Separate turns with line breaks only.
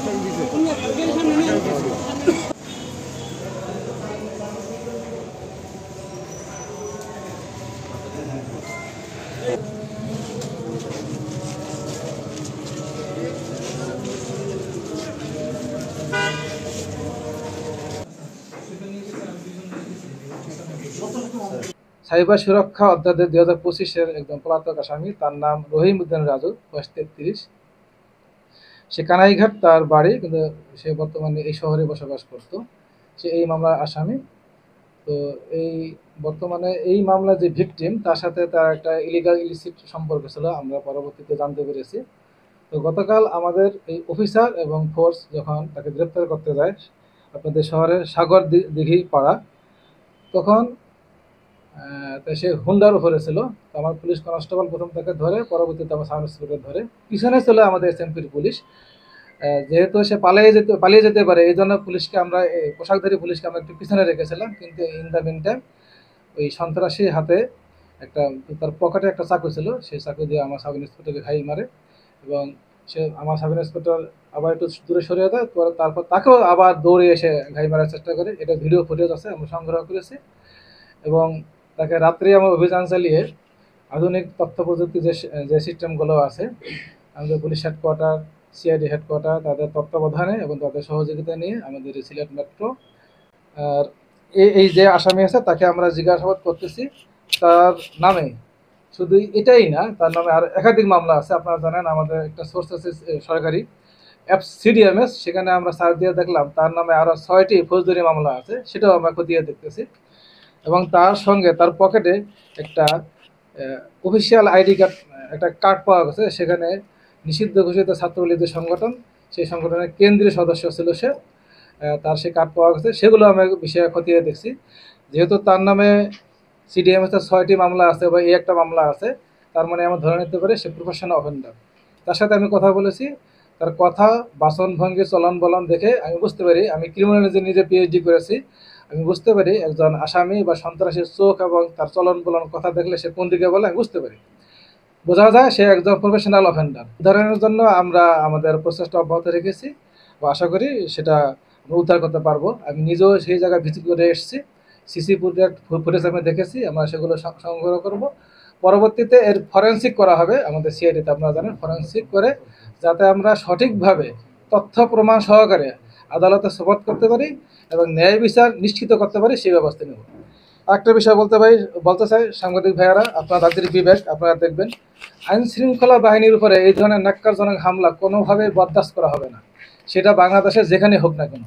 Cyber সুরক্ষা অধ্যাদেশ 2025-এর একজন পলাতক আসামি, তার নাম রহিম উদ্দিন রাজু, বয়স 33। সে কানাইঘাট তার বাড়ি, কিন্তু সে বর্তমানে এই শহরে বসবাস করত। সে এই মামলার আসামি। তো এই বর্তমানে এই মামলার যে ভিকটিম, তার সাথে তার একটা ইলিসিট সম্পর্ক ছিল, আমরা পরবর্তীতে জানতে পেরেছি। তো গতকাল আমাদের এই অফিসার এবং ফোর্স যখন তাকে গ্রেপ্তার করতে যায় আপনাদের শহরের সাগর দিঘি পাড়া, তখন সে হুন্ডার উপরে ছিল। তো আমার পুলিশ কনস্টেবল প্রথম তাকে ধরে, পরবর্তীতে আমার সাব ইন্সপেক্টর ধরে। পিছনে ছিল আমাদের এসএমপির পুলিশ। যেহেতু সে পালিয়ে যেতে পারে, এই জন্য পুলিশকে আমরা, পোশাকধারী পুলিশকে আমরা একটু পিছনে রেখেছিলাম। কিন্তু ইন দ্য মিন টাইম ওই সন্ত্রাসী হাতে একটা, তার পকেটে একটা চাকু ছিল, সেই চাকু দিয়ে আমার সাব ইন্সপেক্টরকে ঘাই মারে। এবং সে, আমার সাব ইন্সপেক্টর আবার একটু দূরে সরিয়ে দেয়, তারপর তাকেও আবার দৌড়ে এসে ঘাই মারার চেষ্টা করে। এটা ভিডিও ফুটেজ আছে, আমরা সংগ্রহ করেছি। এবং তাকে রাত্রে আমরা অভিযান চালিয়ে আধুনিক তথ্য প্রযুক্তি যে সিস্টেমগুলো আছে, আমাদের পুলিশ হেডকোয়ার্টার, সিআইডি হেডকোয়ার্টার, তাদের তত্ত্বাবধানে এবং তাদের সহযোগিতা নিয়ে আমাদের সিলেট মেট্রো আর এই যে আসামি আছে তাকে আমরা জিজ্ঞাসাবাদ করতেছি। তার নামে শুধু এটাই না, তার নামে আর একাধিক মামলা আছে। আপনারা জানেন আমাদের একটা সোর্স আছে সরকারি অ্যাপ সিডিএমএস, সেখানে আমরা সার্চ দিয়ে দেখলাম তার নামে আরও 6টি ফৌজদারি মামলা আছে, সেটাও আমরা খতিয়ে দেখতেছি। এবং তার সঙ্গে তার পকেটে একটা অফিসিয়াল আইডি কার্ড, একটা কার্ড পাওয়া গেছে, সেখানে নিষিদ্ধ ঘোষিত ছাত্রলীগের সংগঠন, সেই সংগঠনের কেন্দ্রীয় সদস্য ছিল সে। তার সেই কার্ড পাওয়া গেছে, সেগুলো আমরা বিষয়ে খতিয়ে দেখছি। যেহেতু তার নামে সিডিএমএসের 6টি মামলা আছে বা এই একটা মামলা আছে, তার মানে আমরা ধরে নিতে পারি সে প্রফেশনাল অফেন্ডার। তার সাথে আমি কথা বলেছি, তার কথা, বাচনভঙ্গি, চলন বলন দেখে আমি বুঝতে পারি, আমি ক্রিমিনোলজি নিজে পিএইচডি করেছি, আমি বুঝতে পারি একজন আসামি বা সন্ত্রাসীর চোখ এবং তার চলন বলন কথা দেখলে সে কোন দিকে বলে আমি বুঝতে পারি, বোঝা যায় সে একজন প্রফেশনাল অফেন্ডার। উদাহরণের জন্য আমরা আমাদের প্রচেষ্টা অব্যাহত রেখেছি বা আশা করি সেটা উদ্ধার করতে পারবো। আমি নিজেও সেই জায়গায় ভিজিট করে এসেছি, সিসি ফুটেজ আমি দেখেছি, আমরা সেগুলো সংগ্রহ করব। পরবর্তীতে এর ফরেন্সিক করা হবে আমাদের সিআইডিতে, আপনারা জানেন, ফরেন্সিক করে যাতে আমরা সঠিকভাবে তথ্য প্রমাণ সহকারে আদালতে সোপর্দ করতে পারি এবং ন্যায় বিচার নিশ্চিত করতে পারি, সেই ব্যবস্থা নেব। একটা বিষয় বলতে চাই, সাংবাদিক ভাইয়ারা, আপনার রাজ্যের বিবেক, আপনারা দেখবেন, আইন শৃঙ্খলা বাহিনীর উপরে এই ধরনের ন্যাক্কারজনক হামলা কোনোভাবেই বরদাস্ত করা হবে না, সেটা বাংলাদেশে যেখানে হোক না কেন।